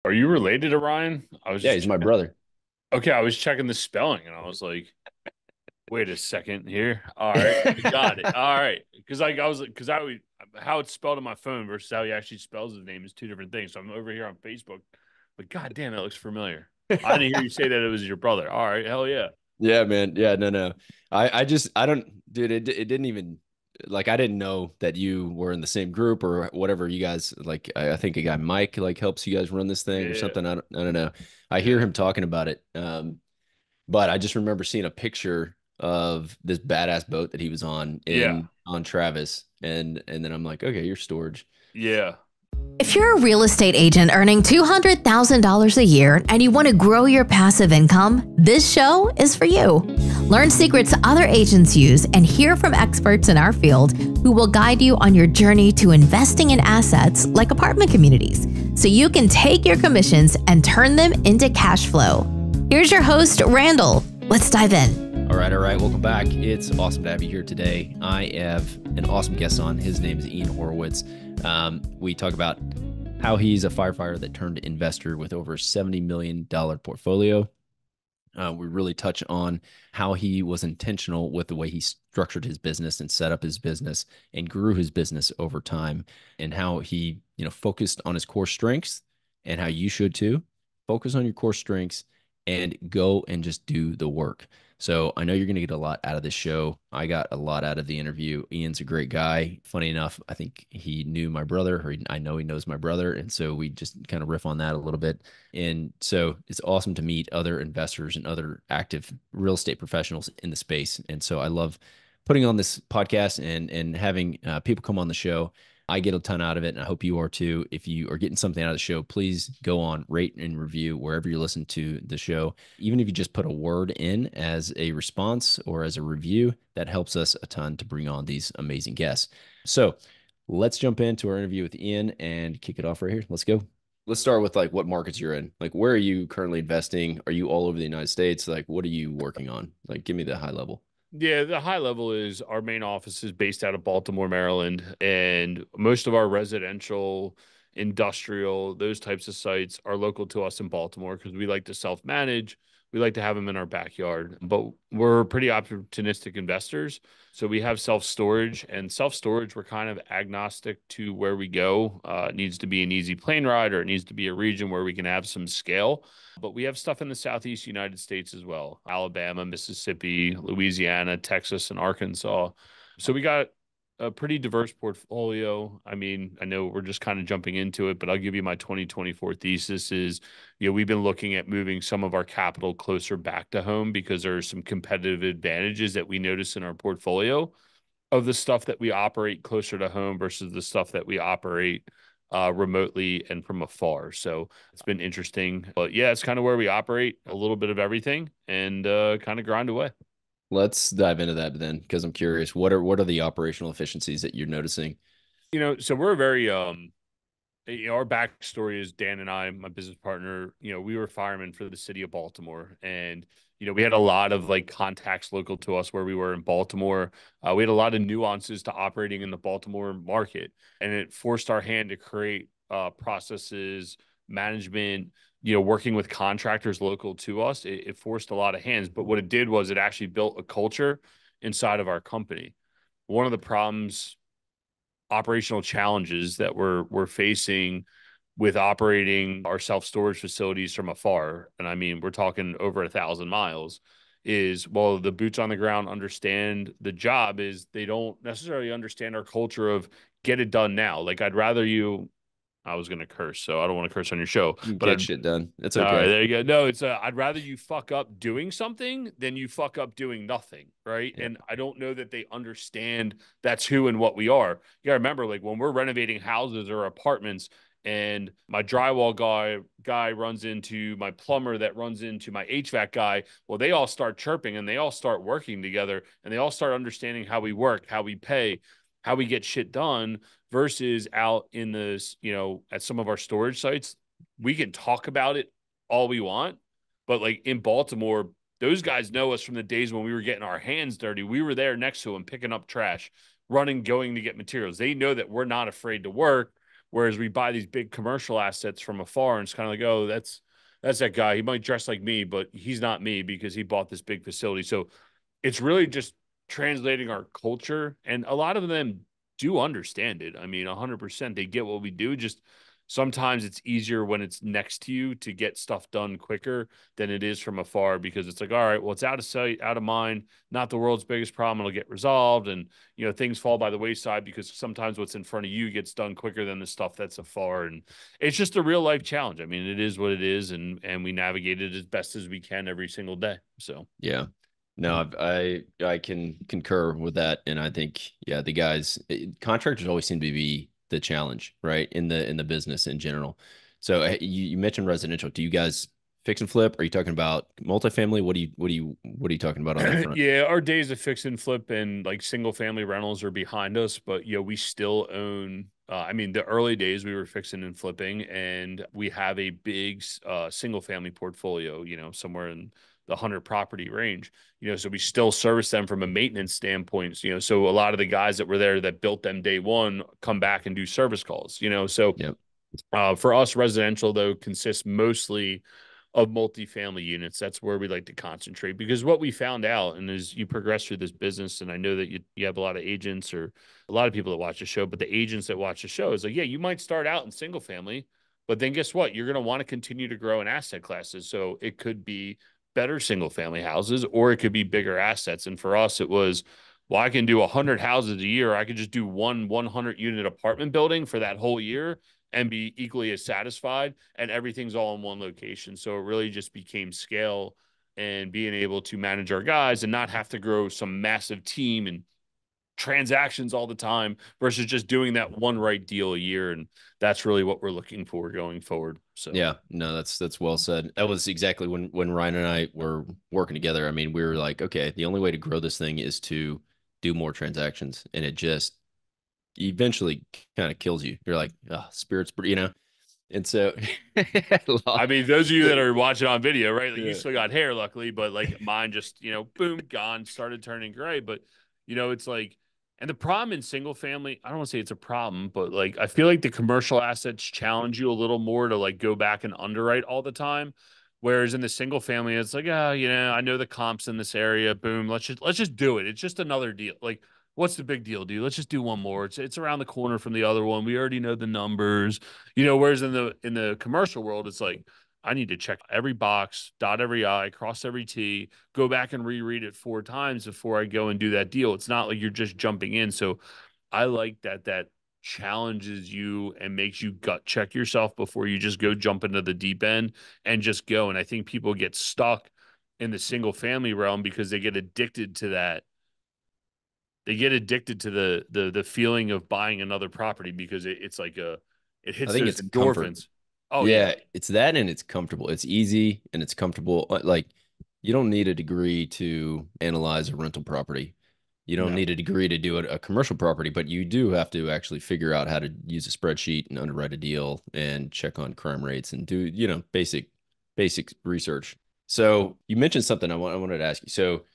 Are you related to Ryan? I was Yeah, just he's my checking. brother. Okay, I was checking the spelling and I was like, wait a second here. All right, I got it. All right, because I was because I would how it's spelled on my phone versus how he actually spells his name is two different things. So I'm over here on Facebook, but god damn, that looks familiar. I didn't hear you say that it was your brother. All right, hell yeah. Yeah, man. Yeah, no, no. I don't, dude. It didn't even like I didn't know that you were in the same group or whatever. You guys like, I think a guy Mike like helps you guys run this thing or Yeah, something. I don't know. I hear yeah. him talking about it. But I just remember seeing a picture of this badass boat that he was on Yeah. in on Travis, and then I'm like, okay, you're storage. Yeah. If you're a real estate agent earning $200,000 a year and you want to grow your passive income, this show is for you. Learn secrets other agents use and hear from experts in our field who will guide you on your journey to investing in assets like apartment communities so you can take your commissions and turn them into cash flow. Here's your host, Randall. Let's dive in. All right, all right. Welcome back. It's awesome to have you here today. I have an awesome guest on. His name is Ian Horowitz. We talk about how he's a firefighter that turned investor with over $70 million portfolio. We really touch on how he was intentional with the way he structured his business and set up his business and grew his business over time, and how he, focused on his core strengths, and how you should too. Focus on your core strengths and go and just do the work. So I know you're going to get a lot out of this show. I got a lot out of the interview. Ian's a great guy. Funny enough, I think he knew my brother, or I know he knows my brother. And so we just kind of riff on that a little bit. And so it's awesome to meet other investors and other active real estate professionals in the space. And so I love putting on this podcast and having people come on the show. I get a ton out of it, and I hope you are too. If you are getting something out of the show, please go on, rate and review wherever you listen to the show. Even if you just put a word in as a response or as a review, that helps us a ton to bring on these amazing guests. So let's jump into our interview with Ian and kick it off right here. Let's go. Let's start with like what markets you're in. Like, where are you currently investing? Are you all over the United States? Like, what are you working on? Like, give me the high level. Yeah, the high level is our main office is based out of Baltimore, Maryland, and most of our residential, industrial, those types of sites are local to us in Baltimore because we like to self-manage. We like to have them in our backyard, but we're pretty opportunistic investors. So we have self-storage, and self-storage, we're kind of agnostic to where we go. It needs to be an easy plane ride, or it needs to be a region where we can have some scale. But we have stuff in the Southeast United States as well: Alabama, Mississippi, Louisiana, Texas, and Arkansas. So we got a pretty diverse portfolio. I mean, I know we're just kind of jumping into it, but I'll give you my 2024 thesis is, we've been looking at moving some of our capital closer back to home because there are some competitive advantages that we notice in our portfolio of the stuff that we operate closer to home versus the stuff that we operate remotely and from afar. So it's been interesting. But yeah, it's kind of where we operate a little bit of everything and kind of grind away. Let's dive into that then, because I'm curious. What are the operational efficiencies that you're noticing? So we're very our backstory is Dan and I, my business partner, we were firemen for the city of Baltimore. And, we had a lot of like contacts local to us where we were in Baltimore. We had a lot of nuances to operating in the Baltimore market, and it forced our hand to create processes, management, working with contractors local to us. It forced a lot of hands. But what it did was it actually built a culture inside of our company. One of the problems, operational challenges that we're facing with operating our self-storage facilities from afar, and I mean we're talking over 1,000 miles, is, well, the boots on the ground understand the job, is they don't necessarily understand our culture of get it done now. Like, I'd rather you, I was going to curse, so I don't want to curse on your show, You but get shit done. It's all right, okay. there you go. No, it's I'd rather you fuck up doing something than you fuck up doing nothing, right? Yeah. And I don't know that they understand that's who and what we are. You gotta remember, like, when we're renovating houses or apartments, and my drywall guy runs into my plumber that runs into my HVAC guy, well, they all start chirping and they all start working together and they all start understanding how we work, how we pay, how we get shit done, versus out in this, at some of our storage sites, we can talk about it all we want. But like in Baltimore, those guys know us from the days when we were getting our hands dirty. We were there next to them, picking up trash, running, going to get materials. They know that we're not afraid to work. Whereas we buy these big commercial assets from afar, and it's kind of like, oh, that's that guy. He might dress like me, but he's not me because he bought this big facility. So it's really just translating our culture, and a lot of them do understand it. I mean, 100%, they get what we do. Just sometimes it's easier when it's next to you to get stuff done quicker than it is from afar, because it's like, all right, well, it's out of sight, out of mind, not the world's biggest problem. It'll get resolved. And, things fall by the wayside because sometimes what's in front of you gets done quicker than the stuff that's afar. And it's just a real life challenge. I mean, it is what it is. And we navigate it as best as we can every single day. So, Yeah. No, I can concur with that, and I think the guys, contractors always seem to be the challenge, right, in the business in general. So you mentioned residential. Do you guys fix and flip? Are you talking about multifamily? What are you talking about on that front? Yeah, our days of fix and flip and like single family rentals are behind us, but we still own. I mean, the early days we were fixing and flipping, and we have a big single family portfolio. Somewhere in the 100 property range. So we still service them from a maintenance standpoint. So a lot of the guys that were there that built them day one come back and do service calls. So Yep. For us, residential though consists mostly of multifamily units. That's where we like to concentrate, because what we found out, and as you progress through this business, and I know that you have a lot of agents or a lot of people that watch the show, but the agents that watch the show is like, yeah, you might start out in single family, but then guess what? You're going to want to continue to grow in asset classes. So it could be better single family houses, or it could be bigger assets. And for us, it was, well, I can do 100 houses a year. I could just do one 100 unit apartment building for that whole year and be equally as satisfied, and everything's all in one location. So it really just became scale and being able to manage our guys and not have to grow some massive team and transactions all the time versus just doing that one right deal a year. And that's really what we're looking for going forward. So Yeah, no, that's well said. That was exactly when Ryan and I were working together. I mean, we were like, okay, the only way to grow this thing is to do more transactions, and it just eventually kind of kills you. You're like, oh, spirits, and so I mean, those of you that are watching on video, right? Like Yeah. you still got hair, luckily, but like mine just, boom, gone, started turning gray. But it's like, and the problem in single family, I don't want to say it's a problem, but like I feel like the commercial assets challenge you a little more to like go back and underwrite all the time. Whereas in the single family, it's like, I know the comps in this area. Boom, let's just do it. It's just another deal. Like, what's the big deal, dude? Let's just do one more. It's around the corner from the other one. We already know the numbers. Whereas in the commercial world, it's like, I need to check every box, dot every I, cross every T, go back and reread it 4 times before I go and do that deal. It's not like you're just jumping in. So I like that challenges you and makes you gut check yourself before you just go jump into the deep end and just go. And I think people get stuck in the single family realm because they get addicted to that. They get addicted to the feeling of buying another property because it's like it I hits think those it's comfort. endorphins. Oh Yeah, yeah. it's that, and it's comfortable. It's easy and it's comfortable. Like, you don't need a degree to analyze a rental property. You don't No. need a degree to do a commercial property, but you do have to actually figure out how to use a spreadsheet and underwrite a deal and check on crime rates and do, basic research. So you mentioned something I wanted to ask you. So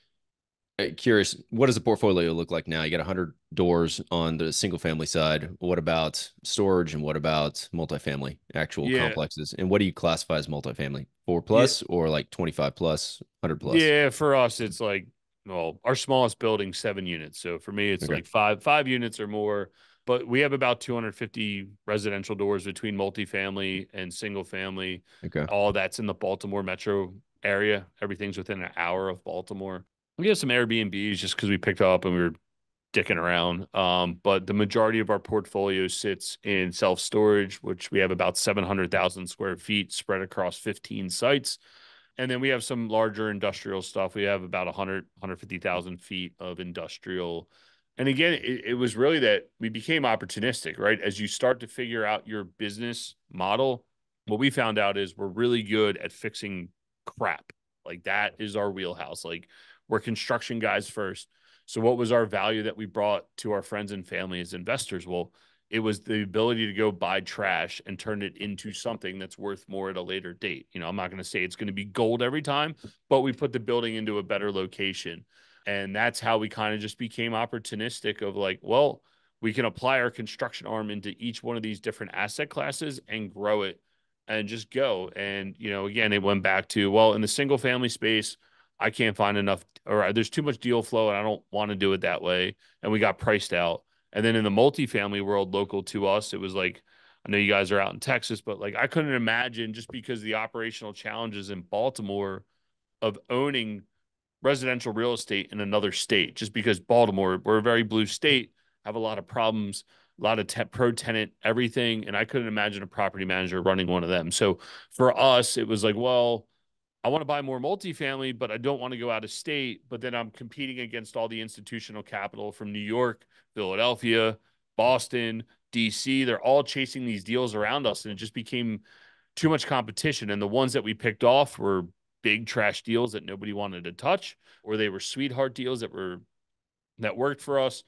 curious, what does the portfolio look like now? You got 100 doors on the single family side. What about storage, and what about multifamily, actual Yeah. complexes? And what do you classify as multifamily? 4 Yeah. plus or like 25 plus, 100 plus? Yeah. For us, it's like, well, our smallest building, 7 units. So for me, it's Okay. like five units or more. But we have about 250 residential doors between multifamily and single family. Okay. All that's in the Baltimore metro area. Everything's within an hour of Baltimore. We have some Airbnbs just because we picked up and we were dicking around. But the majority of our portfolio sits in self-storage, which we have about 700,000 square feet spread across 15 sites. And then we have some larger industrial stuff. We have about 150,000 feet of industrial. And again, it was really that we became opportunistic, right? As you start to figure out your business model, what we found out is we're really good at fixing crap. Like that is our wheelhouse. Like we're construction guys first. So what was our value that we brought to our friends and family as investors? Well, it was the ability to go buy trash and turn it into something that's worth more at a later date. I'm not going to say it's going to be gold every time, but we put the building into a better location. And that's how we kind of just became opportunistic of like, well, we can apply our construction arm into each one of these different asset classes and grow it and just go. And, again, it went back to, well, in the single family space, I can't find enough, or there's too much deal flow and I don't want to do it that way. And we got priced out. And then in the multifamily world, local to us, it was like, I know you guys are out in Texas, but like I couldn't imagine, just because of the operational challenges in Baltimore of owning residential real estate in another state, just because Baltimore, we're a very blue state, have a lot of problems, a lot of pro tenant, everything. And I couldn't imagine a property manager running one of them. So for us, it was like, well, I want to buy more multifamily, but I don't want to go out of state. But then I'm competing against all the institutional capital from New York, Philadelphia, Boston, DC. They're all chasing these deals around us. And it just became too much competition. And the ones that we picked off were big trash deals that nobody wanted to touch, or they were sweetheart deals that worked for us.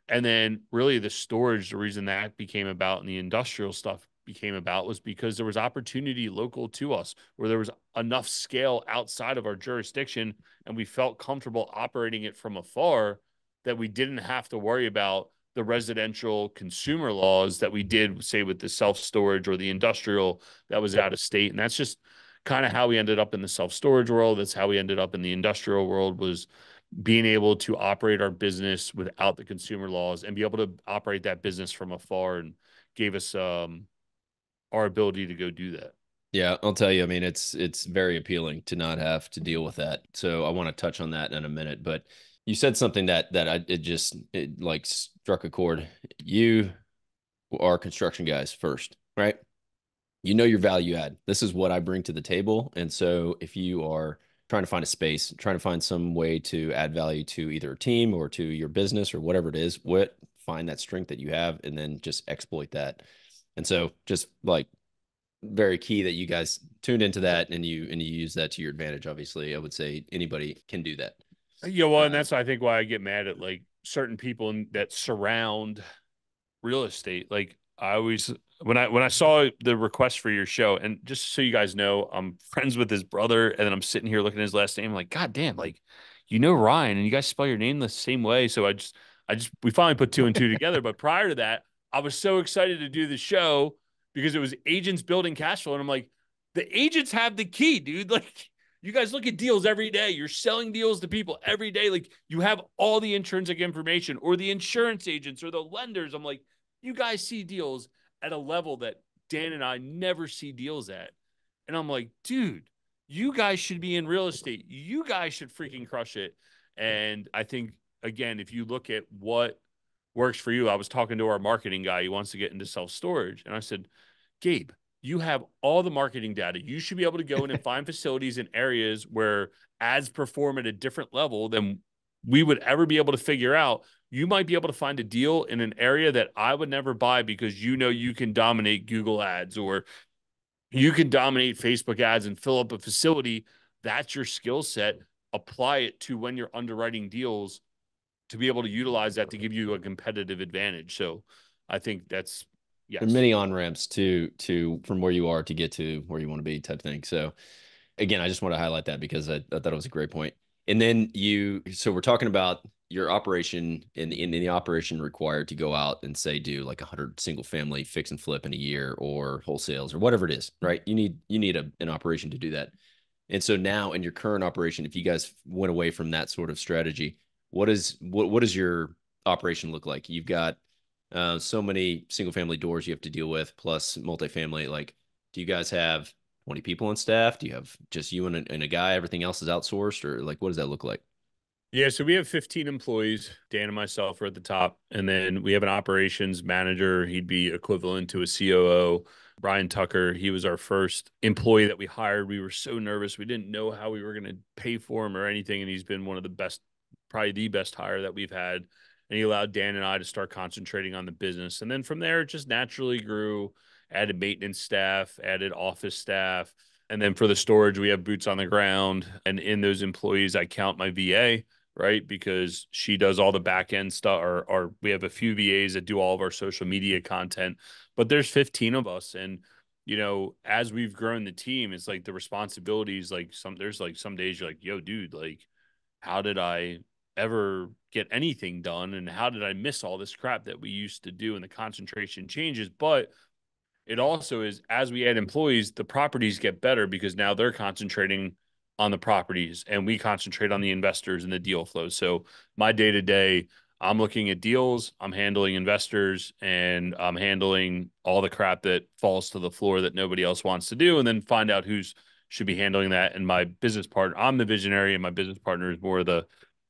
And then really the storage, the reason that became about and the industrial stuff became about was because there was opportunity local to us where there was enough scale outside of our jurisdiction and we felt comfortable operating it from afar, that we didn't have to worry about the residential consumer laws that we did, say, with the self-storage or the industrial that was out of state. And that's just kind of how we ended up in the self-storage world. That's how we ended up in the industrial world, was being able to operate our business without the consumer laws and be able to operate that business from afar, and gave us our ability to go do that. Yeah, I'll tell you, I mean, it's very appealing to not have to deal with that. So I want to touch on that in a minute, but you said something that it like struck a chord. You are construction guys first, right? You know your value add. This is what I bring to the table. And so if you are trying to find a space, trying to find some way to add value to either a team or to your business or whatever it is, find that strength that you have and then just exploit that. And so just like very key that you guys tuned into that and you use that to your advantage. Obviously, I would say anybody can do that. Yeah, well, and that's, I think, why I get mad at like certain people that surround real estate. Like I always, when I saw the request for your show, and just so you guys know, I'm friends with his brother, and then I'm sitting here looking at his last name, I'm like, God damn, like, Ryan, and you guys spell your name the same way. So we finally put two and two together. But prior to that, I was so excited to do the show because it was agents building cash flow. And I'm like, the agents have the key, dude. Like, you guys look at deals every day. You're selling deals to people every day. Like, you have all the intrinsic information, or the insurance agents or the lenders. I'm like, you guys see deals at a level that Dan and I never see deals at. And I'm like, dude, you guys should be in real estate. You guys should freaking crush it. And I think, again, if you look at what works for you, I was talking to our marketing guy. He wants to get into self-storage. And I said, Gabe, you have all the marketing data. You should be able to go in and find facilities in areas where ads perform at a different level than we would ever be able to figure out. You might be able to find a deal in an area that I would never buy because you can dominate Google ads, or you can dominate Facebook ads and fill up a facility. That's your skill set. Apply it to when you're underwriting deals to be able to utilize that to give you a competitive advantage. So I think that's, yes. There are many on-ramps to from where you are to get to where you want to be, type thing. So again, I just want to highlight that because I thought it was a great point. And then so we're talking about your operation in the operation required to go out and say, do like 100 single family fix and flip in a year, or wholesales, or whatever it is, right? You need an operation to do that. And so now in your current operation, if you guys went away from that sort of strategy, what does your operation look like? You've got so many single family doors you have to deal with, plus multifamily. Like, do you guys have 20 people on staff? Do you have just you and a guy? Everything else is outsourced, or like, what does that look like? Yeah, so we have 15 employees. Dan and myself are at the top. And then we have an operations manager. He'd be equivalent to a COO. Brian Tucker, he was our first employee that we hired. We were so nervous. We didn't know how we were going to pay for him or anything. And he's been one of the best, probably the best hire that we've had. And he allowed Dan and I to start concentrating on the business. And then from there, it just naturally grew, added maintenance staff, added office staff. And then for the storage, we have boots on the ground. And in those employees, I count my VA, right? Because she does all the back end stuff, or we have a few VAs that do all of our social media content, but there's 15 of us. And, as we've grown the team, it's like the responsibilities, like there's like some days you're like, yo, dude, like, how did I ever get anything done? And how did I miss all this crap that we used to do? And the concentration changes. But it also is, as we add employees, the properties get better because now they're concentrating on the properties and we concentrate on the investors and the deal flow. So my day to day, I'm looking at deals, I'm handling investors, and I'm handling all the crap that falls to the floor that nobody else wants to do, and then find out who's should be handling that. And my business partner, I'm the visionary, and my business partner is more the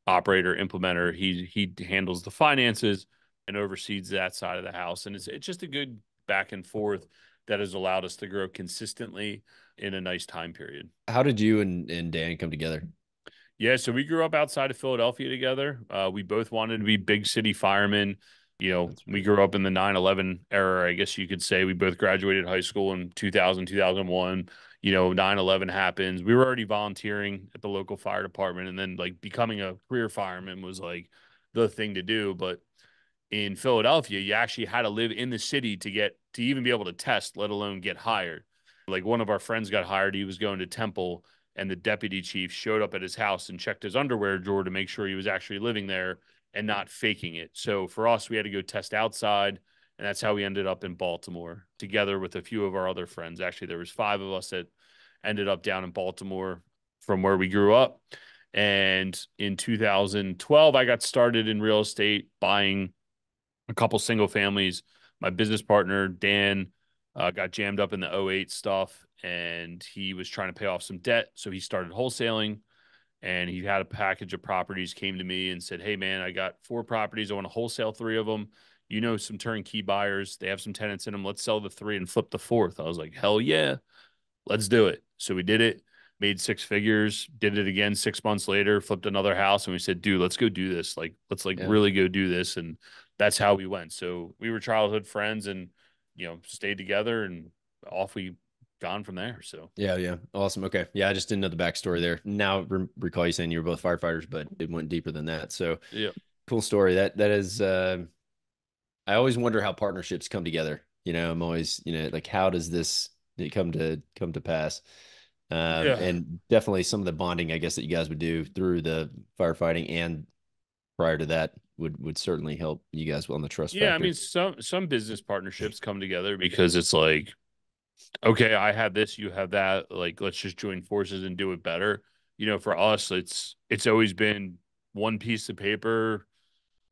operator, implementer. He handles the finances and oversees that side of the house. And it's just a good back and forth that has allowed us to grow consistently in a nice time period. How did you and Dan come together? Yeah, so we grew up outside of Philadelphia together. We both wanted to be big city firemen. That's We right. grew up in the 9/11 era, I guess you could say. We both graduated high school in 2000, 2001. 9/11 happens. We were already volunteering at the local fire department, and then like becoming a career fireman was like the thing to do. But in Philadelphia, you actually had to live in the city to even be able to test, let alone get hired. Like one of our friends got hired, he was going to Temple, and the deputy chief showed up at his house and checked his underwear drawer to make sure he was actually living there and not faking it. So for us, we had to go test outside, and that's how we ended up in Baltimore together with a few of our other friends. Actually, there was 5 of us that ended up down in Baltimore from where we grew up. And in 2012, I got started in real estate buying a couple single families. My business partner, Dan, got jammed up in the '08 stuff, and he was trying to pay off some debt. So he started wholesaling, and he had a package of properties, came to me and said, "Hey, man, I got 4 properties. I want to wholesale 3 of them. Some turnkey buyers. They have some tenants in them. Let's sell the 3 and flip the 4th." I was like, hell yeah, let's do it. So we did it, made 6 figures, did it again 6 months later, flipped another house, and we said, dude, let's go do this. Like, let's Yeah. really go do this. And that's how we went. So we were childhood friends and, stayed together and off we gone from there. So Yeah, yeah. Awesome. Okay. Yeah, I just didn't know the backstory there. Now recall you saying you were both firefighters, but it went deeper than that. So yeah. cool story. That is I always wonder how partnerships come together. I'm always, like how does this come to pass? Yeah. And definitely some of the bonding, I guess, that you guys would do through the firefighting and prior to that would certainly help you guys on the trust Yeah. I factor. mean, some business partnerships come together because it's like, okay, I have this, you have that. Like, let's just join forces and do it better. For us, it's always been one piece of paper,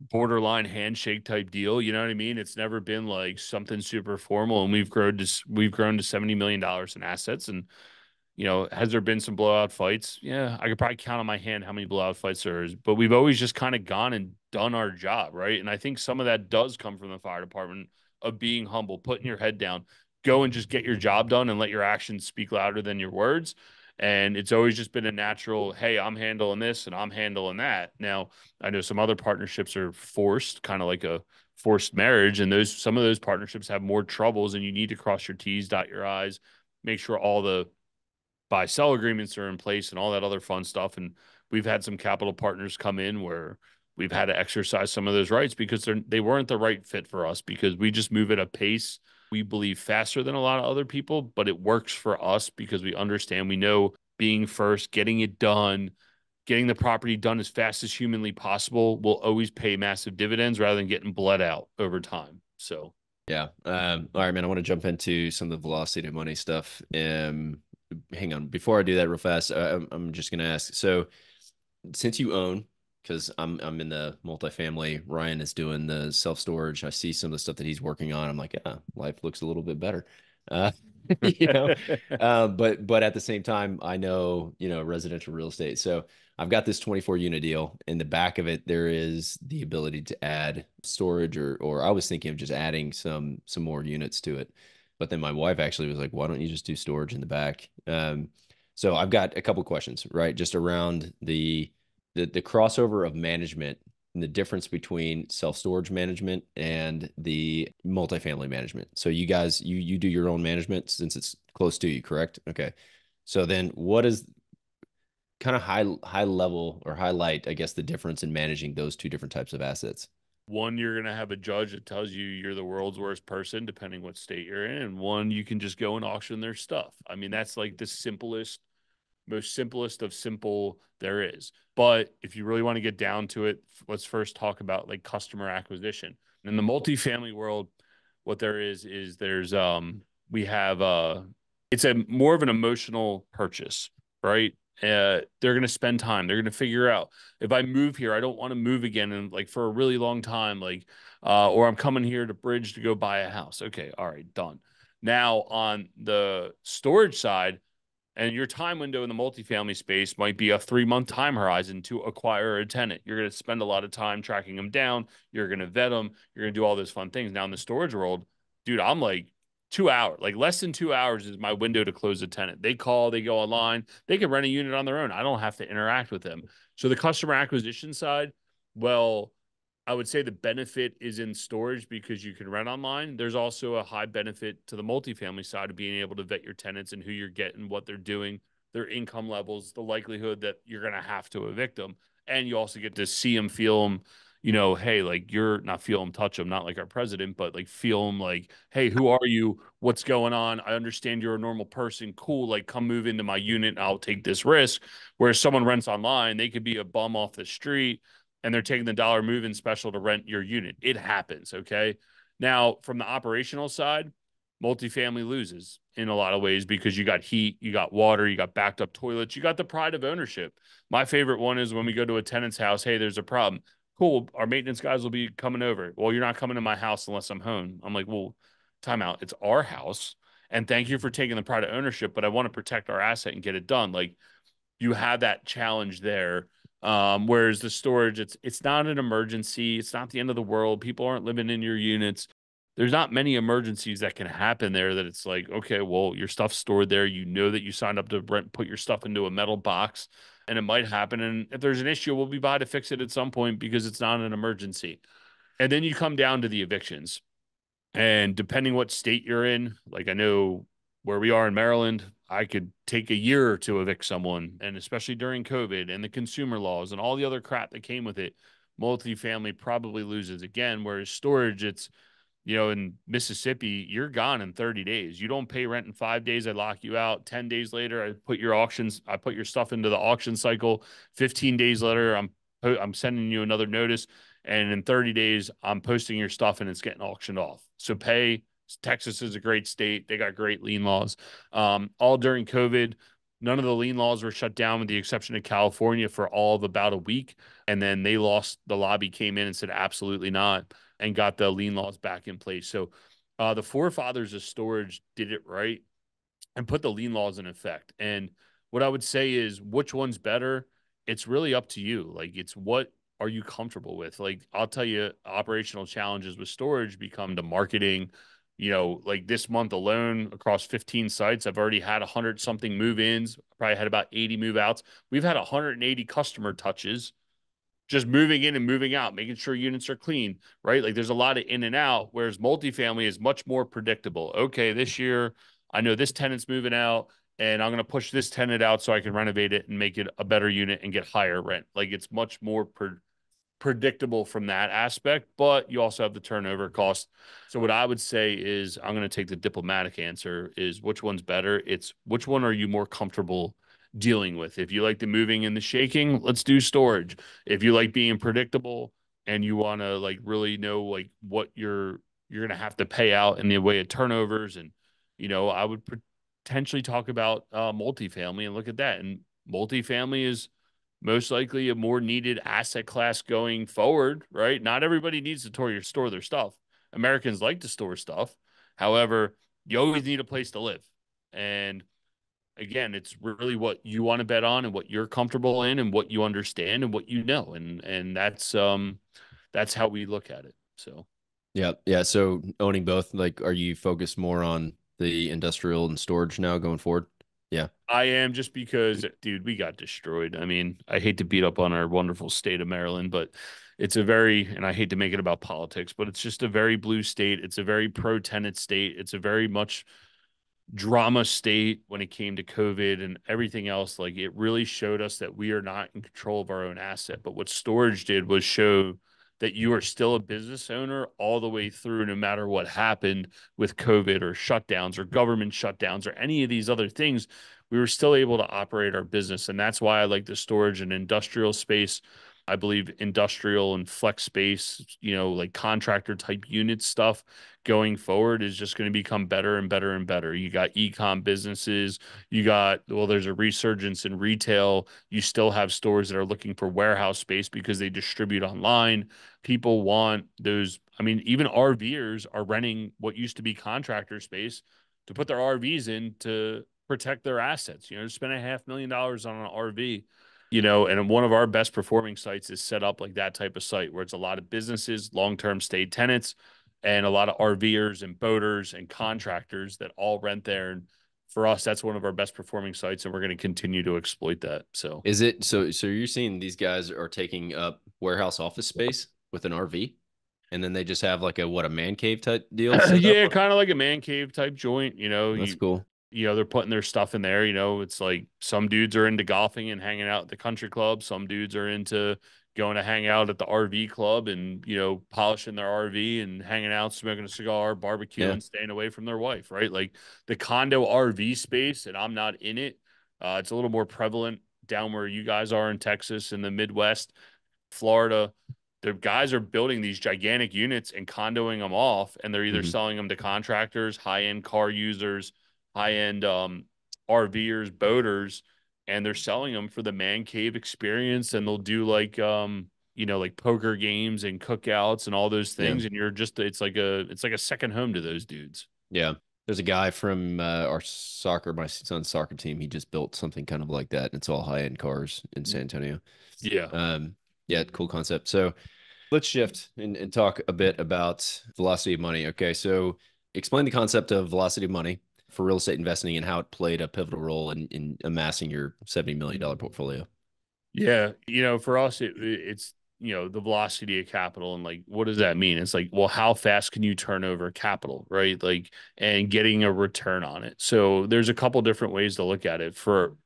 borderline handshake type deal. You know what I mean? It's never been like something super formal. And we've grown to $70 million in assets. And has there been some blowout fights? Yeah, I could probably count on my hand how many blowout fights there is, but we've always just kind of gone and done our job, right? And I think some of that does come from the fire department of being humble, putting your head down, go and just get your job done and let your actions speak louder than your words. And it's always just been a natural, hey, I'm handling this and I'm handling that. Now, I know some other partnerships are forced, kind of like a forced marriage, and some of those partnerships have more troubles, and you need to cross your T's, dot your I's, make sure all the buy sell agreements are in place and all that other fun stuff. And we've had some capital partners come in where we've had to exercise some of those rights because they weren't the right fit for us, because we just move at a pace we believe faster than a lot of other people, but it works for us because we know being first, getting it done, getting the property done as fast as humanly possible will always pay massive dividends rather than getting bled out over time. So Yeah. All right, man. I want to jump into some of the velocity to money stuff. Hang on. Before I do that real fast, I'm just gonna ask. So since you own, because I'm in the multifamily, Ryan is doing the self-storage. I see some of the stuff that he's working on. I'm like, yeah, life looks a little bit better. Uh, you know, but at the same time, I know, residential real estate. So I've got this 24 unit deal. In the back of it, there is the ability to add storage, or I was thinking of just adding some more units to it. But then my wife actually was like, why don't you just do storage in the back? So I've got a couple questions, right? Just around the crossover of management and the difference between self-storage management and the multifamily management. So you guys, you do your own management since it's close to you, correct? Okay. So then what is kind of high level or highlight, I guess, the difference in managing those two different types of assets? one, you're going to have a judge that tells you you're the world's worst person, depending what state you're in. And one, you can just go and auction their stuff. I mean, that's like the simplest most simplest of simple there is. But if you really want to get down to it, let's first talk about like customer acquisition. In the multifamily world, what there is there's we have it's a more of an emotional purchase, right? They're going to spend time. They're going to figure out, if I move here, I don't want to move again and like for a really long time, like or I'm coming here to Bridge to go buy a house. Okay, all right, done. Now on the storage side, and your time window in the multifamily space might be a 3-month time horizon to acquire a tenant. You're going to spend a lot of time tracking them down. You're going to vet them. You're going to do all those fun things. Now in the storage world, dude, I'm like 2 hours, like less than 2 hours is my window to close a tenant. They call, they go online, they can rent a unit on their own. I don't have to interact with them. So the customer acquisition side, well, I would say the benefit is in storage because you can rent online. There's also a high benefit to the multifamily side of being able to vet your tenants and who you're getting, what they're doing, their income levels, the likelihood that you're going to have to evict them. And you also get to see them, feel them, hey, like you're not feel them, touch them, not like our president, but like feel them like, hey, who are you? What's going on? I understand you're a normal person. Cool. Like come move into my unit and I'll take this risk. Whereas someone rents online, they could be a bum off the street and they're taking the dollar move-in special to rent your unit. It happens, okay? Now, from the operational side, multifamily loses in a lot of ways because you got heat, you got water, you got backed up toilets, you got the pride of ownership. My favorite one is when we go to a tenant's house, hey, there's a problem. Cool, our maintenance guys will be coming over. Well, you're not coming to my house unless I'm home. I'm like, well, time out. It's our house. And thank you for taking the pride of ownership, but I want to protect our asset and get it done. Like you have that challenge there. Whereas the storage, it's not an emergency. It's not the end of the world. People aren't living in your units. There's not many emergencies that can happen there that it's like, okay, well, your stuff's stored there. You know that you signed up to rent, put your stuff into a metal box and it might happen. And if there's an issue, we'll be by to fix it at some point because it's not an emergency. And then you come down to the evictions. And depending what state you're in, like I know where we are in Maryland, I could take a year to evict someone. And especially during COVID and the consumer laws and all the other crap that came with it, multifamily probably loses again. Whereas storage, it's, in Mississippi, you're gone in 30 days. You don't pay rent in 5 days. I lock you out. 10 days later, I put your stuff into the auction cycle. 15 days later, I'm sending you another notice. And in 30 days, I'm posting your stuff and it's getting auctioned off. So pay. Texas is a great state. They got great lien laws. All during COVID, none of the lien laws were shut down with the exception of California for all of about a week. And then the lobby came in and said, absolutely not, and got the lien laws back in place. So the forefathers of storage did it right and put the lien laws in effect. And what I would say is, which one's better? It's really up to you. Like, it's what are you comfortable with? Like, I'll tell you, operational challenges with storage become the marketing. Like this month alone across 15 sites, I've already had 100 something move-ins, probably had about 80 move-outs. We've had 180 customer touches just moving in and moving out, making sure units are clean, right? Like there's a lot of in and out, whereas multifamily is much more predictable. Okay, this year, I know this tenant's moving out and I'm going to push this tenant out so I can renovate it and make it a better unit and get higher rent. Like it's much more predictable from that aspect, but you also have the turnover cost. So what I would say is, I'm going to take the diplomatic answer, is which one's better? It's which one are you more comfortable dealing with? If you like the moving and the shaking, let's do storage. If you like being predictable and you want to like really know like what you're going to have to pay out in the way of turnovers, and I would potentially talk about multifamily and look at that. And multifamily is most likely a more needed asset class going forward, right? Not everybody needs to store their stuff. Americans like to store stuff. However, you always need a place to live. And again, it's really what you want to bet on and what you're comfortable in and what you understand and what you know. And that's how we look at it. So Yeah. Yeah. So owning both, like, are you focused more on the industrial and storage now going forward? Yeah. I am, just because, dude, we got destroyed. I mean, I hate to beat up on our wonderful state of Maryland, but and I hate to make it about politics, but it's just a very blue state. It's a very pro-tenant state. It's a very much drama state when it came to COVID and everything else. Like, it really showed us that we are not in control of our own asset. But what storage did was show that you are still a business owner all the way through, no matter what happened with COVID or shutdowns or government shutdowns or any of these other things. we were still able to operate our business. And that's why I like the storage and industrial space. I believe industrial and flex space, like contractor type unit stuff going forward is just going to become better and better and better. You got e-com businesses, there's a resurgence in retail. You still have stores that are looking for warehouse space because they distribute online. People want those. I mean, even RVers are renting what used to be contractor space to put their RVs in to protect their assets. Spend $500,000 on an RV, and one of our best performing sites is set up like that type of site where it's a lot of businesses, long-term stay tenants, and a lot of RVers and boaters and contractors that all rent there. And for us, that's one of our best performing sites, and we're going to continue to exploit that. So Is it so you're seeing these guys are taking up warehouse office space with an RV, and then they just have like a man cave type deal set up yeah, on it? kind of like a man cave type joint. That's cool. They're putting their stuff in there. It's like some dudes are into golfing and hanging out at the country club. Some dudes are into going to hang out at the RV club and, polishing their RV and hanging out, smoking a cigar, barbecue, Yeah. and staying away from their wife, right? Like the condo RV space, and I'm not in it. It's a little more prevalent down where you guys are in Texas and the Midwest, Florida. The guys are building these gigantic units and condoing them off, and they're either Mhm. selling them to contractors, high-end car users, high-end RVers, boaters, and they're selling them for the man cave experience. And they'll do like poker games and cookouts and all those Yeah. things. And it's like a second home to those dudes. Yeah. There's a guy from my son's soccer team. He just built something kind of like that. It's all high end cars in San Antonio. Yeah. Yeah, cool concept. So let's shift and talk a bit about velocity of money. Okay. So explain the concept of velocity of money for real estate investing and how it played a pivotal role in amassing your $70 million portfolio. Yeah, for us, it's the velocity of capital, and like, what does that mean? It's like, well, how fast can you turn over capital, right? Like, and getting a return on it. So there's a couple different ways to look at it. For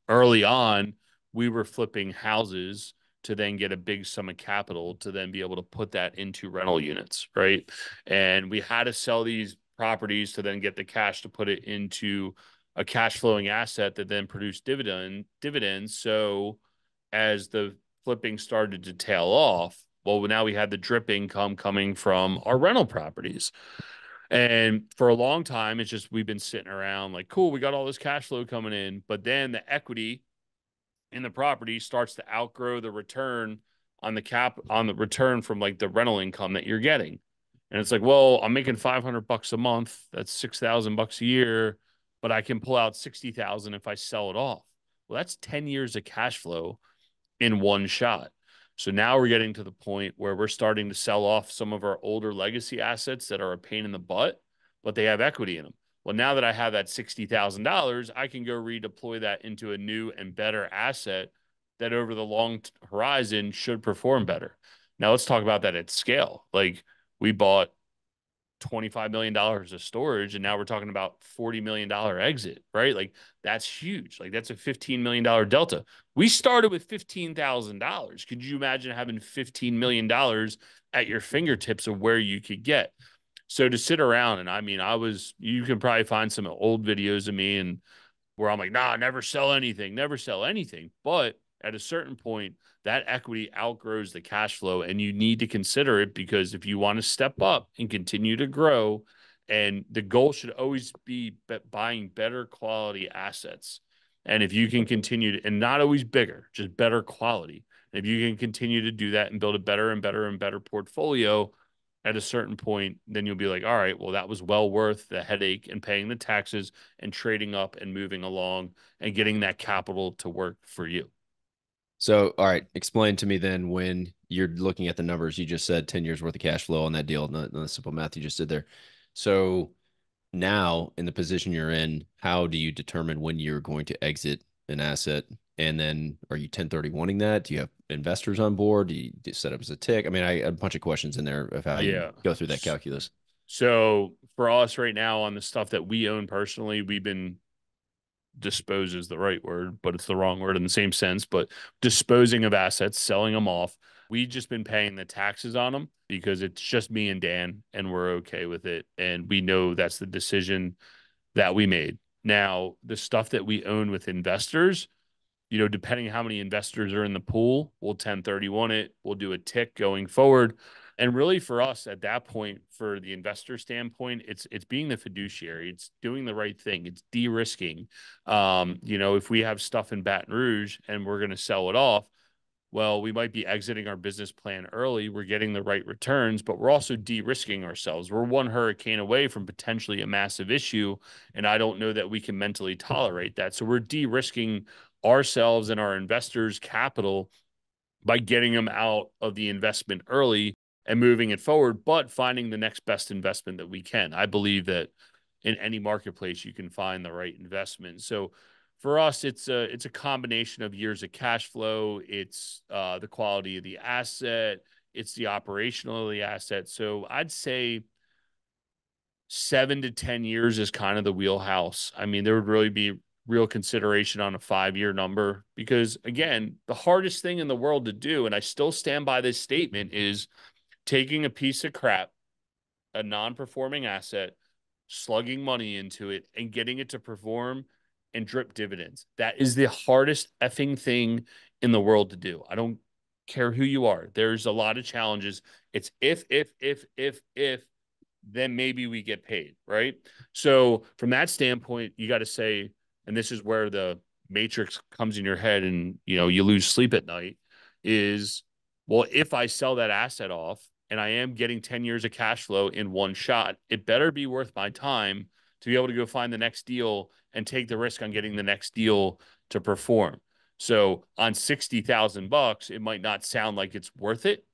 early on, we were flipping houses to then get a big sum of capital to then be able to put that into rental units, right? And we had to sell these properties to then get the cash to put it into a cash flowing asset that then produced dividends. So as the flipping started to tail off, well, now we had the drip income coming from our rental properties. And for a long time, it's just we've been sitting around like, cool, we got all this cash flow coming in. But then the equity in the property starts to outgrow the return on the return from like the rental income that you're getting. And it's like, well, I'm making $500 a month. That's $6,000 a year, but I can pull out 60,000 if I sell it off. Well, that's 10 years of cash flow in one shot. So now we're getting to the point where we're starting to sell off some of our older legacy assets that are a pain in the butt, but they have equity in them. Well, now that I have that $60,000, I can go redeploy that into a new and better asset that over the long horizon should perform better. Now let's talk about that at scale. Like we bought $25 million of storage, and now we're talking about $40 million exit, right? Like that's huge. Like that's a $15 million delta. We started with $15,000. Could you imagine having $15 million at your fingertips of where you could get? So to sit around, and I mean, you can probably find some old videos of me and where I'm like, nah, never sell anything, never sell anything. But at a certain point, that equity outgrows the cash flow, and you need to consider it because if you want to step up and continue to grow, and the goal should always be buying better quality assets. And if you can continue to, and not always bigger, just better quality. And if you can continue to do that and build a better and better and better portfolio, at a certain point, then you'll be like, all right, well, that was well worth the headache and paying the taxes and trading up and moving along and getting that capital to work for you. So, all right, explain to me then when you're looking at the numbers, you just said 10 years worth of cash flow on that deal, the simple math you just did there. So now in the position you're in, how do you determine when you're going to exit an asset? And then are you 1031ing that? Do you have investors on board? Do you set up as a tick? I mean, I a bunch of questions in there of how you Yeah. go through that calculus. So for us right now on the stuff that we own personally, we've been dispose is the right word, but it's the wrong word in the same sense, but disposing of assets, selling them off. We've just been paying the taxes on them because it's just me and Dan and we're okay with it. And we know that's the decision that we made. Now, the stuff that we own with investors, depending on how many investors are in the pool, we'll 1031 it, we'll do a tick going forward. And really for us at that point, for the investor standpoint, it's being the fiduciary, it's doing the right thing, it's de-risking. If we have stuff in Baton Rouge and we're going to sell it off, well, we might be exiting our business plan early. We're getting the right returns, but we're also de-risking ourselves. We're one hurricane away from potentially a massive issue, and I don't know that we can mentally tolerate that. So we're de-risking ourselves and our investors' capital by getting them out of the investment early and moving it forward, but finding the next best investment that we can. I believe that in any marketplace, you can find the right investment. So for us, it's a combination of years of cash flow. It's the quality of the asset. It's the operational of the asset. So I'd say 7 to 10 years is kind of the wheelhouse. I mean, there would really be real consideration on a 5-year number because, again, the hardest thing in the world to do, and I still stand by this statement, is taking a piece of crap, a non-performing asset, slugging money into it, and getting it to perform and drip dividends. That is the hardest effing thing in the world to do. I don't care who you are. There's a lot of challenges. It's if, then maybe we get paid, right? So from that standpoint, you got to say, and this is where the matrix comes in your head and, you lose sleep at night is, well, if I sell that asset off and I am getting 10 years of cash flow in one shot, it better be worth my time to be able to go find the next deal and take the risk on getting the next deal to perform. So on $60,000, it might not sound like it's worth it.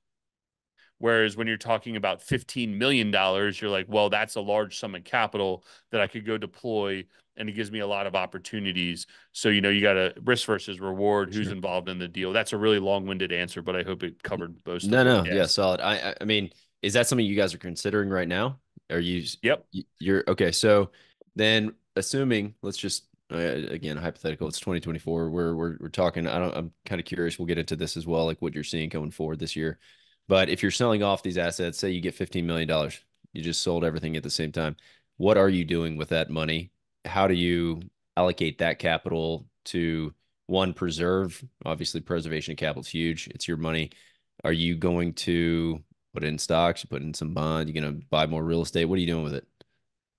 Whereas when you're talking about $15 million, you're like, well, that's a large sum of capital that I could go deploy, and it gives me a lot of opportunities. So, you got to risk versus reward, who's involved in the deal. That's a really long-winded answer, but I hope it covered most of what you Yeah, asked. solid. I mean, is that something you guys are considering right now? Are you, Yep. you're okay. So then assuming, let's just, again, hypothetical, it's 2024. We're talking, I'm kind of curious. We'll get into this as well, like what you're seeing going forward this year. But if you're selling off these assets, say you get $15 million, you just sold everything at the same time. What are you doing with that money? How do you allocate that capital to one, preserve? Obviously, preservation of capital is huge. It's your money. Are you going to put it in stocks? You put in some bond? You're going to buy more real estate? What are you doing with it?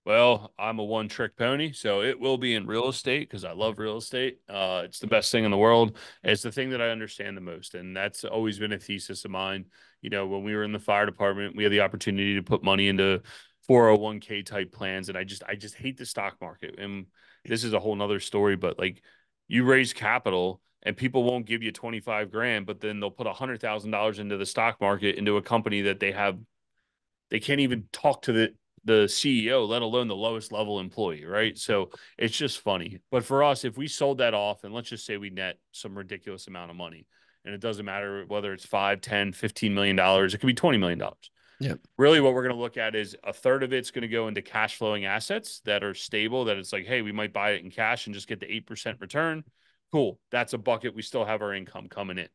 Well, I'm a one-trick pony, so it will be in real estate because I love real estate. It's the best thing in the world. It's the thing that I understand the most, and that's always been a thesis of mine. When we were in the fire department, we had the opportunity to put money into 401k type plans, and I just hate the stock market. And this is a whole nother story, but like you raise capital and people won't give you 25 grand, but then they'll put $100,000 into the stock market into a company that they can't even talk to the CEO, let alone the lowest level employee, right? So it's just funny. But for us, if we sold that off and let's just say we net some ridiculous amount of money, and it doesn't matter whether it's 5, 10, $15 million, it could be $20 million. Yeah. Really what we're going to look at is a third of it's going to go into cash flowing assets that are stable, that it's like, hey, we might buy it in cash and just get the 8% return. Cool. That's a bucket. We still have our income coming in.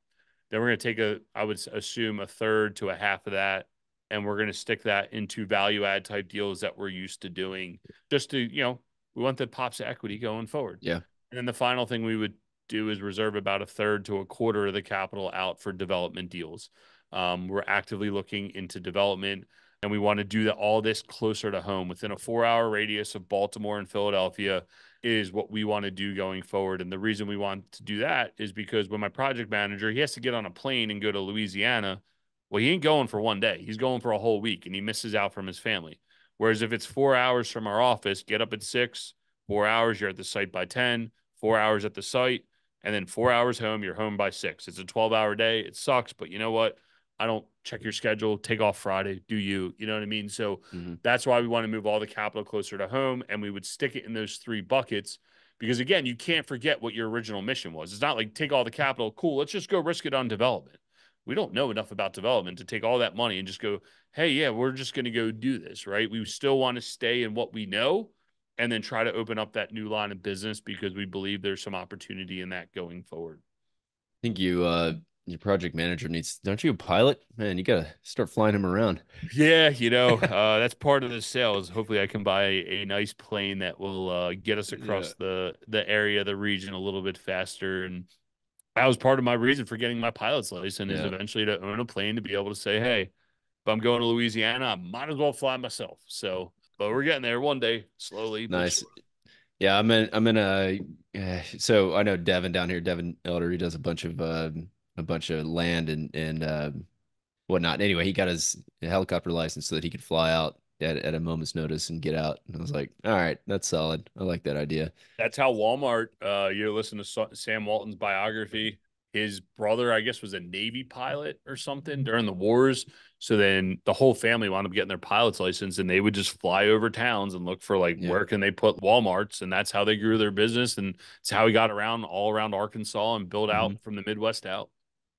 Then we're going to take I would assume a third to a half of that, and we're going to stick that into value add type deals that we're used to doing just to, we want the pops of equity going forward. Yeah. And then the final thing we would do is reserve about a third to a quarter of the capital out for development deals. We're actively looking into development, and we want to do all this closer to home within a 4-hour radius of Baltimore and Philadelphia is what we want to do going forward. And the reason we want to do that is because when my project manager, he has to get on a plane and go to Louisiana. Well, he ain't going for one day. He's going for a whole week, and he misses out from his family. Whereas if it's 4 hours from our office, get up at 6, 4 hours, you're at the site by 10, 4 hours at the site, and then 4 hours home, you're home by 6. It's a 12-hour day. It sucks, but you know what? I don't check your schedule, take off Friday, do you? You know what I mean? So that's why we want to move all the capital closer to home, and we would stick it in those 3 buckets because, again, you can't forget what your original mission was. It's not like take all the capital, cool, let's just go risk it on development. We don't know enough about development to take all that money and just go, hey, yeah, we're just going to go do this, right? We still want to stay in what we know and then try to open up that new line of business because we believe there's some opportunity in that going forward. I think you your project manager needs, don't you, a pilot? Man, you gotta start flying him around. Yeah, that's part of the sales. Hopefully, I can buy a nice plane that will get us Yeah. across the area, the region a little bit faster. And that was part of my reason for getting my pilot's license is Yeah. eventually to own a plane to be able to say, hey, if I'm going to Louisiana, I might as well fly myself. So, but we're getting there one day, slowly but Nice. sure. Yeah, I'm in a so I know Devin down here, Devin Elder, he does a bunch of land and whatnot. Anyway, he got his helicopter license so that he could fly out at a moment's notice and get out. And I was like, all right, that's solid. I like that idea. That's how Walmart. You listen to Sam Walton's biography. His brother, I guess, was a Navy pilot or something during the wars. So then the whole family wound up getting their pilot's license, and they would just fly over towns and look for like Yeah. where can they put Walmarts, and that's how they grew their business, and it's how he got around all around Arkansas and built Hmm. out from the Midwest out.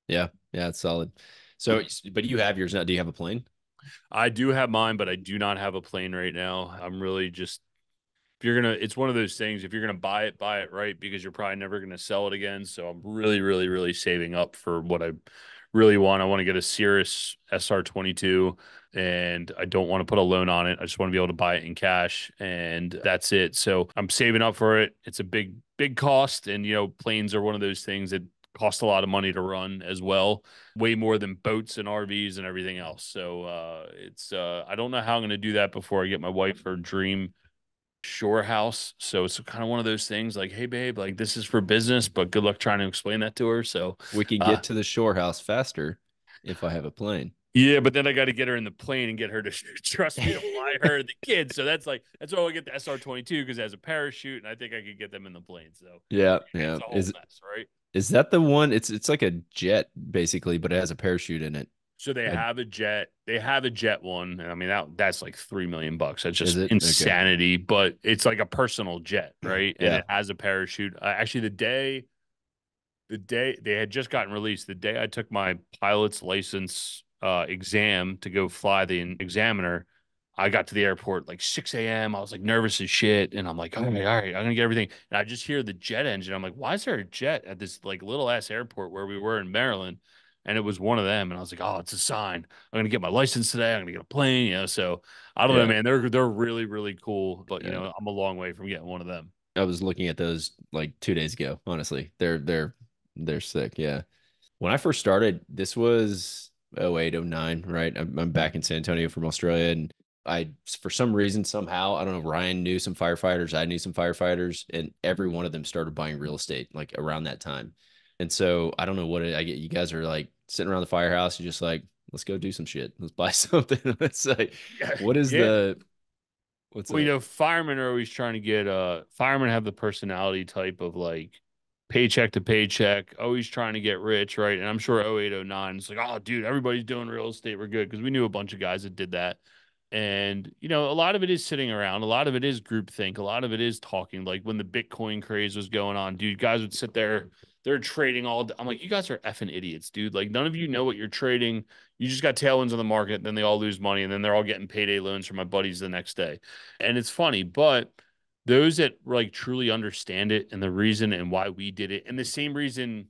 Yeah. Yeah, it's solid. So, but you have yours now. Do you have a plane? I do have mine, but I do not have a plane right now. I'm really just if you're gonna it's one of those things if you're gonna buy it right because you're probably never gonna sell it again, so I'm really really really saving up for what I really want. I want to get a Cirrus SR22, and I don't want to put a loan on it. I just want to be able to buy it in cash, and that's it. So I'm saving up for it. It's a big cost, and planes are one of those things that cost a lot of money to run as well, way more than boats and RVs and everything else. So it's I don't know how I'm going to do that before I get my wife her dream shore house. So it's kind of one of those things like, hey, babe, like this is for business, but good luck trying to explain that to her. So, We can uh, get to the shore house faster if I have a plane. yeah, but then I got to get her in the plane and get her to trust me to fly her and the kids. So that's why I get the SR-22 because it has a parachute, and I think I could get them in the plane. So Yeah, yeah. it's a whole mess, right? Is that the one? It's like a jet basically, but it has a parachute in it. So they I, have a jet. They have a jet one, and I mean that's like $3 million. That's is just it? Okay. insanity. But it's like a personal jet, right? And Yeah. it has a parachute. Actually, the day they had just gotten released, the day I took my pilot's license exam to go fly the examiner, I got to the airport like 6 a.m. I was like nervous as shit. And I'm like, okay, all right, I'm gonna get everything. And I just hear the jet engine. I'm like, why is there a jet at this like little ass airport where we were in Maryland? And it was one of them. And I was like, oh, it's a sign. I'm gonna get my license today. I'm gonna get a plane, So I don't know, Yeah. man. They're really, really cool. But Yeah. I'm a long way from getting one of them. I was looking at those like 2 days ago, honestly. They're sick. Yeah. When I first started, this was 08, 09, right? I'm back in San Antonio from Australia. And for some reason, somehow, I don't know, Ryan knew some firefighters. I knew some firefighters, and every one of them started buying real estate like around that time. And so I don't know I get. You guys are like sitting around the firehouse. You're just like, let's go do some shit. Let's buy something. It's like, Yeah. what is Yeah. what's Well, up? firemen are always trying to get firemen have the personality type of like paycheck to paycheck, always trying to get rich, right? And I'm sure 08, 09, it's like, oh, dude, everybody's doing real estate. We're good because we knew a bunch of guys that did that. And, a lot of it is sitting around. A lot of it is groupthink. A lot of it is talking. Like when the Bitcoin craze was going on, dude, guys would sit there, they're trading all day. I'm like, you guys are effing idiots, dude. Like none of you know what you're trading. You just got tailwinds on the market. Then they all lose money. And then they're all getting payday loans from my buddies the next day. And it's funny, but those that like truly understand it and the reason and why we did it, and the same reason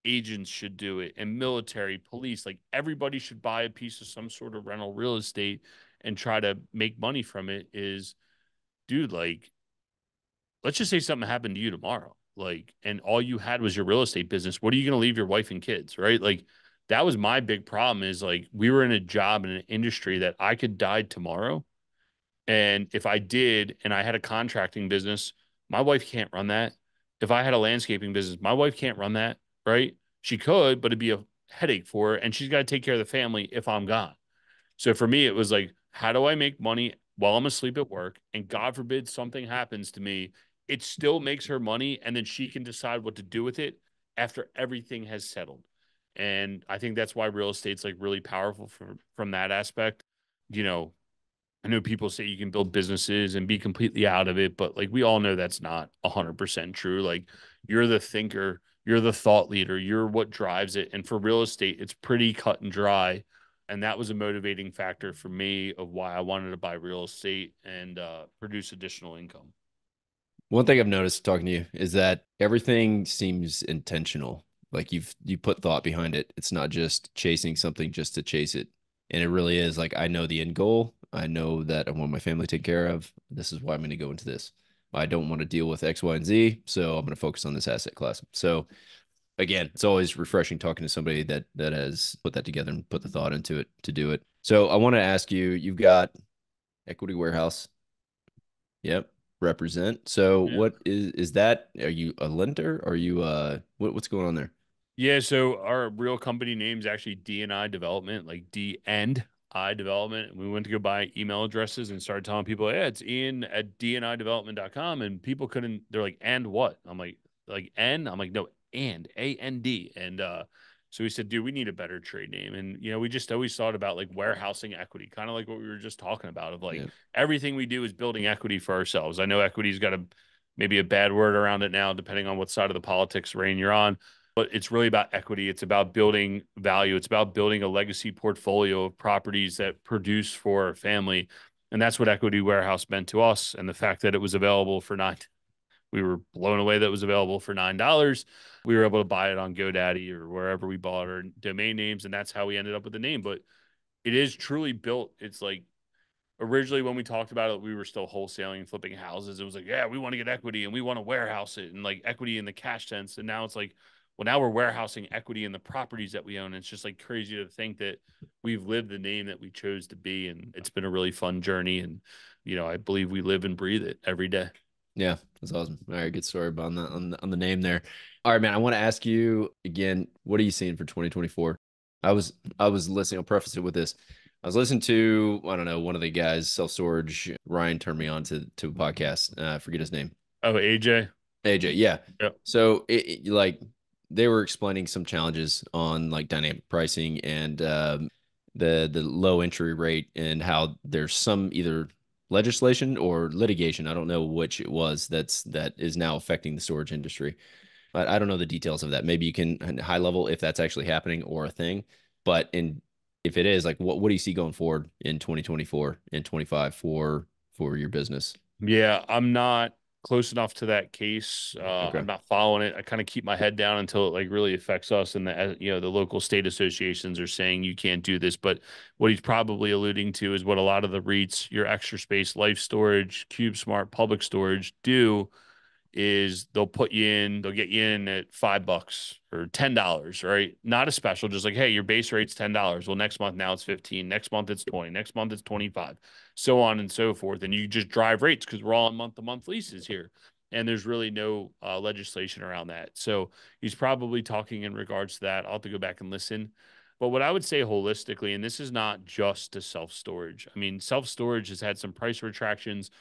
agents should do it, and military, police, like everybody should buy a piece of some sort of rental real estate and try to make money from it is, dude, like, let's just say something happened to you tomorrow. Like, and all you had was your real estate business. What are you going to leave your wife and kids, right? Like, that was my big problem is like we were in a job in an industry that I could die tomorrow, and if I did and I had a contracting business, my wife can't run that. If I had a landscaping business, my wife can't run that, right? She could, but it'd be a headache for her. And she's got to take care of the family if I'm gone. So for me, it was like, how do I make money while I'm asleep at work? And God forbid something happens to me, it still makes her money. And then she can decide what to do with it after everything has settled. And I think that's why real estate's like really powerful from that aspect. You know, I know people say you can build businesses and be completely out of it, but like we all know that's not 100% true. Like you're the thinker, you're the thought leader, you're what drives it. And for real estate, it's pretty cut and dry. And that was a motivating factor for me of why I wanted to buy real estate and produce additional income. One thing I've noticed talking to you is that everything seems intentional. Like you put thought behind it. It's not just chasing something just to chase it. And it really is like I know the end goal. I know that I want my family taken care of. This is why I'm going to go into this. I don't want to deal with X, Y, and Z, so I'm going to focus on this asset class. So again, it's always refreshing talking to somebody that has put that together and put the thought into it to do it. So I want to ask you, you've got Equity Warehouse. Yep. Represent. So Yeah. what is that? Are you a lender? Are you what's going on there? Yeah, so our real company name is actually D&I Development, like D and I Development. And we went to go buy email addresses and started telling people, yeah, it's Ian at dnidevelopment.com. And people couldn't, they're like, and what? I'm like, N? I'm like, no, and A-N-D. And so we said, dude, we need a better trade name. And, we just always thought about like warehousing equity, kind of like what we were just talking about of like Yeah. everything we do is building equity for ourselves. I know equity's got maybe a bad word around it now, depending on what side of the politics reign you're on, but it's really about equity. It's about building value. It's about building a legacy portfolio of properties that produce for our family. And that's what Equity Warehouse meant to us. And the fact that it was available for we were blown away that it was available for $9. We were able to buy it on GoDaddy or wherever we bought our domain names. And that's how we ended up with the name. But it is truly built. It's like, originally when we talked about it, we were still wholesaling and flipping houses. It was like, yeah, we want to get equity and we want to warehouse it and like equity in the cash sense. And now it's like, well, now we're warehousing equity in the properties that we own. It's just like crazy to think that we've lived the name that we chose to be. And it's been a really fun journey. And, I believe we live and breathe it every day. Yeah, that's awesome. All right, good story about that on the name there. All right, man. I want to ask you again, what are you seeing for 2024? I was listening. I'll preface it with this. I was listening to, I don't know, one of the guys, self-storage. Ryan turned me on to a podcast. I forget his name. Oh, AJ. AJ, yeah. Yep. So like they were explaining some challenges on like dynamic pricing and the low entry rate and how there's some either legislation or litigation. I don't know which it was that is now affecting the storage industry. But I don't know the details of that. Maybe you can high level if that's actually happening or a thing. But if it is, like what do you see going forward in 2024 and 25 for your business? Yeah, I'm not close enough to that case. Okay. I'm not following it. I kind of keep my head down until it like really affects us, and the local state associations are saying you can't do this. But what he's probably alluding to is what a lot of the REITs, your Extra Space, Life Storage, Cube Smart, Public Storage do is they'll get you in at $5 or $10, right? Not a special, just like, hey, your base rate's $10. Well, next month now it's 15. Next month it's 20. Next month it's 25, so on and so forth. And you just drive rates because we're all on month-to-month leases here. And there's really no legislation around that. So he's probably talking in regards to that. I'll have to go back and listen. But what I would say holistically, and this is not just to self-storage. I mean, self-storage has had some price retractions,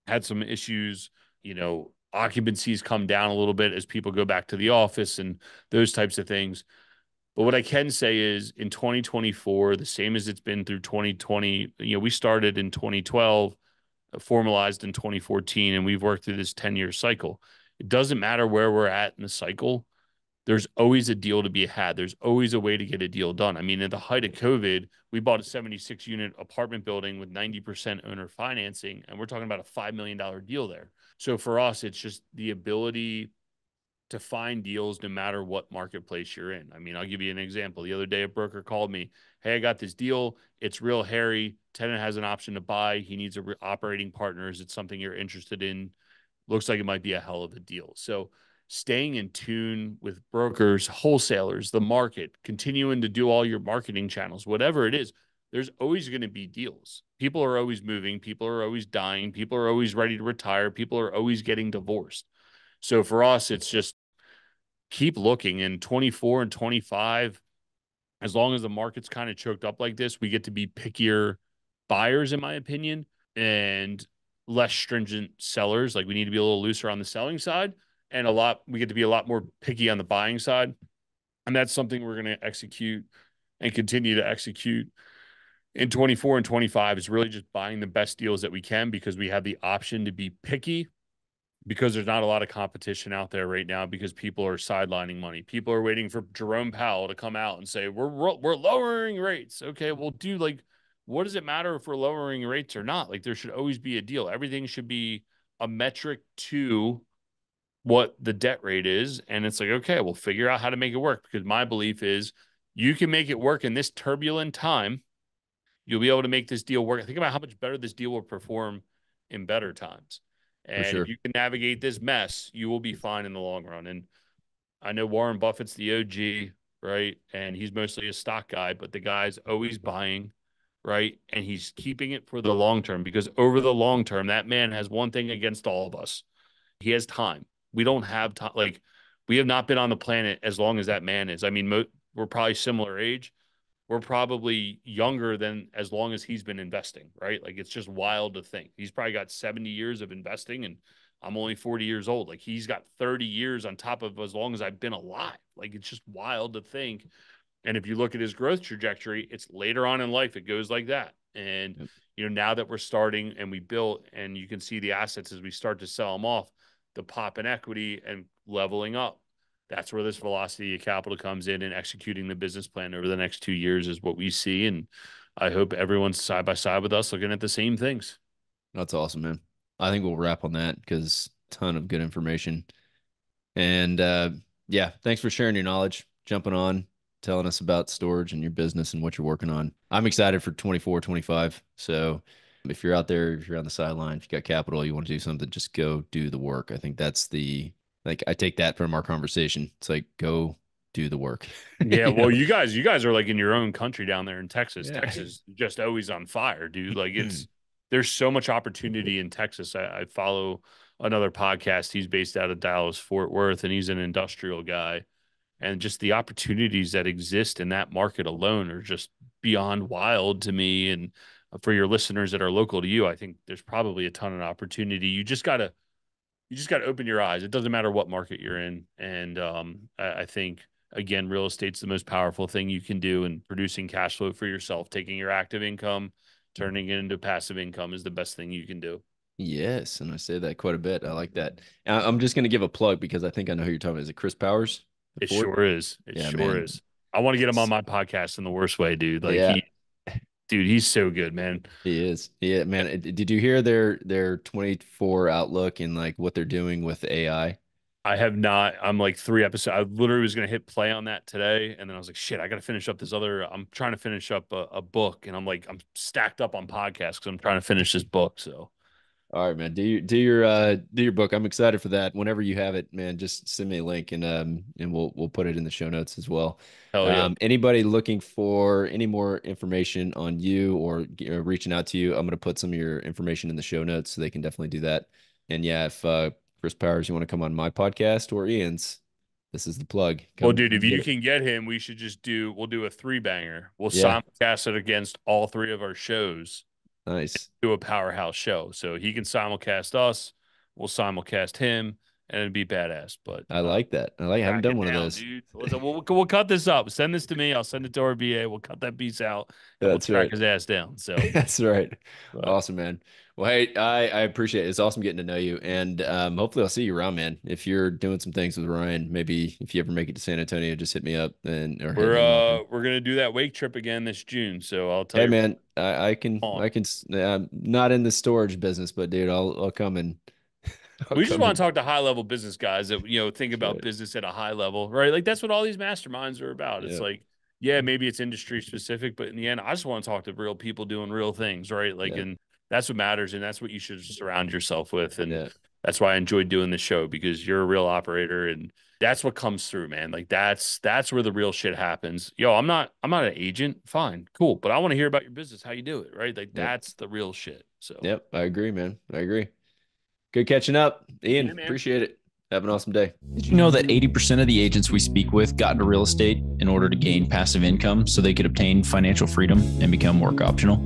had some issues, occupancies come down a little bit as people go back to the office and those types of things. But what I can say is in 2024, the same as it's been through 2020, we started in 2012, formalized in 2014, and we've worked through this 10-year cycle. It doesn't matter where we're at in the cycle. There's always a deal to be had. There's always a way to get a deal done. I mean, at the height of COVID, we bought a 76 unit apartment building with 90% owner financing, and we're talking about a $5 million deal there. So for us, it's just the ability to find deals no matter what marketplace you're in. I mean, I'll give you an example. The other day, a broker called me, hey, I got this deal. It's real hairy. Tenant has an option to buy. He needs a operating partner. Is it something you're interested in? Looks like it might be a hell of a deal. So staying in tune with brokers, wholesalers, the market, continuing to do all your marketing channels, whatever it is, there's always going to be deals. People are always moving. People are always dying. People are always ready to retire. People are always getting divorced. So for us, it's just keep looking in 24 and 25. As long as the market's kind of choked up like this, we get to be pickier buyers, in my opinion, and less stringent sellers. Like we need to be a little looser on the selling side and we get to be a lot more picky on the buying side. And that's something we're going to execute and continue to execute in 24 and 25 is really just buying the best deals that we can because we have the option to be picky because there's not a lot of competition out there right now because people are sidelining money. People are waiting for Jerome Powell to come out and say, we're lowering rates. Okay, well, dude, like, what does it matter if we're lowering rates or not? Like, there should always be a deal. Everything should be a metric to what the debt rate is. And it's like, okay, we'll figure out how to make it work, because my belief is you can make it work in this turbulent time. You'll be able to make this deal work. Think about how much better this deal will perform in better times. For And if sure. you can navigate this mess, you will be fine in the long run. And I know Warren Buffett's the OG, right? And he's mostly a stock guy, but the guy's always buying, right? And he's keeping it for the long term, because over the long term, that man has one thing against all of us. He has time. We don't have time. Like, we have not been on the planet as long as that man is. I mean, we're probably similar age. We're probably younger than as long as he's been investing, right? Like, it's just wild to think. He's probably got 70 years of investing, and I'm only 40 years old. Like, he's got 30 years on top of as long as I've been alive. Like, it's just wild to think. And if you look at his growth trajectory, it's later on in life, it goes like that. And, now that we're starting and we built, and you can see the assets as we start to sell them off, the pop in equity and leveling up. That's where this velocity of capital comes in, and executing the business plan over the next 2 years is what we see. And I hope everyone's side by side with us looking at the same things. That's awesome, man. I think we'll wrap on that, because a ton of good information. And yeah, thanks for sharing your knowledge, jumping on, telling us about storage and your business and what you're working on. I'm excited for 24, 25. So if you're out there, if you're on the sideline, if you got capital, you want to do something, just go do the work. I think that's I take that from our conversation. It's like, go do the work. Yeah. Well, you guys are like in your own country down there in Texas. Yeah. Texas is just always on fire, dude. Like, there's so much opportunity in Texas. I follow another podcast. He's based out of Dallas, Fort Worth, and he's an industrial guy. And just the opportunities that exist in that market alone are just beyond wild to me. And for your listeners that are local to you, I think there's probably a ton of opportunity. You just got to open your eyes. It doesn't matter what market you're in. And I think, again, real estate's the most powerful thing you can do, and producing cash flow for yourself, taking your active income, turning it into passive income, is the best thing you can do. Yes. And I say that quite a bit. I like that. I'm just going to give a plug, because I think I know who you're talking about. Is it Chris Powers? It sure is. It sure is. I want to get him on my podcast in the worst way, dude. Like, he's so good, man. He is. Yeah, man. Did you hear their 24 outlook and like what they're doing with AI? I have not. I'm like 3 episodes. I literally was going to hit play on that today. And then I was like, shit, I got to finish up I'm trying to finish up a book. And I'm stacked up on podcasts because I'm trying to finish this book. So. All right, man. Do your book. I'm excited for that. Whenever you have it, man, just send me a link, and we'll put it in the show notes as well. Hell yeah. Anybody looking for any more information on you, or reaching out to you, I'm going to put some of your information in the show notes, so they can definitely do that. And yeah, if Chris Powers, you want to come on my podcast or Ian's, this is the plug. Well, dude, if you can get him, we'll do a 3-banger. We'll simulcast it against all 3 of our shows. Nice. Do a powerhouse show. So he can simulcast us, we'll simulcast him, and it'd be badass. But I like that. I haven't done one of those. Dude. Listen, we'll cut this up. Send this to me. I'll send it to our BA. We'll cut that piece out. And we'll track his ass down. So that's right. Awesome, man. Well, hey, I appreciate it. It's awesome getting to know you. And hopefully I'll see you around, man. If you're doing some things with Ryan, maybe if you ever make it to San Antonio, just hit me up. We're gonna do that wake trip again this June. So I'll tell you. Hey, man, I can. I'm not in the storage business, but dude, I'll come and. We just want to talk to high-level business guys that, think about business at a high level, right? Like, that's what all these masterminds are about. It's like, maybe it's industry specific, but in the end, I just want to talk to real people doing real things, right? Like, and that's what matters, and that's what you should surround yourself with. And that's why I enjoyed doing this show, because you're a real operator, and that's what comes through, man. Like, that's where the real shit happens. I'm not an agent. Fine, cool, but I want to hear about your business, how you do it, right? Like, that's the real shit. So, I agree, man. I agree. Good catching up, Ian. Appreciate it. Have an awesome day. Did you know that 80% of the agents we speak with got into real estate in order to gain passive income so they could obtain financial freedom and become work optional?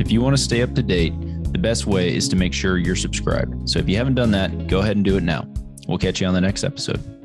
If you want to stay up to date, the best way is to make sure you're subscribed. So if you haven't done that, go ahead and do it now. We'll catch you on the next episode.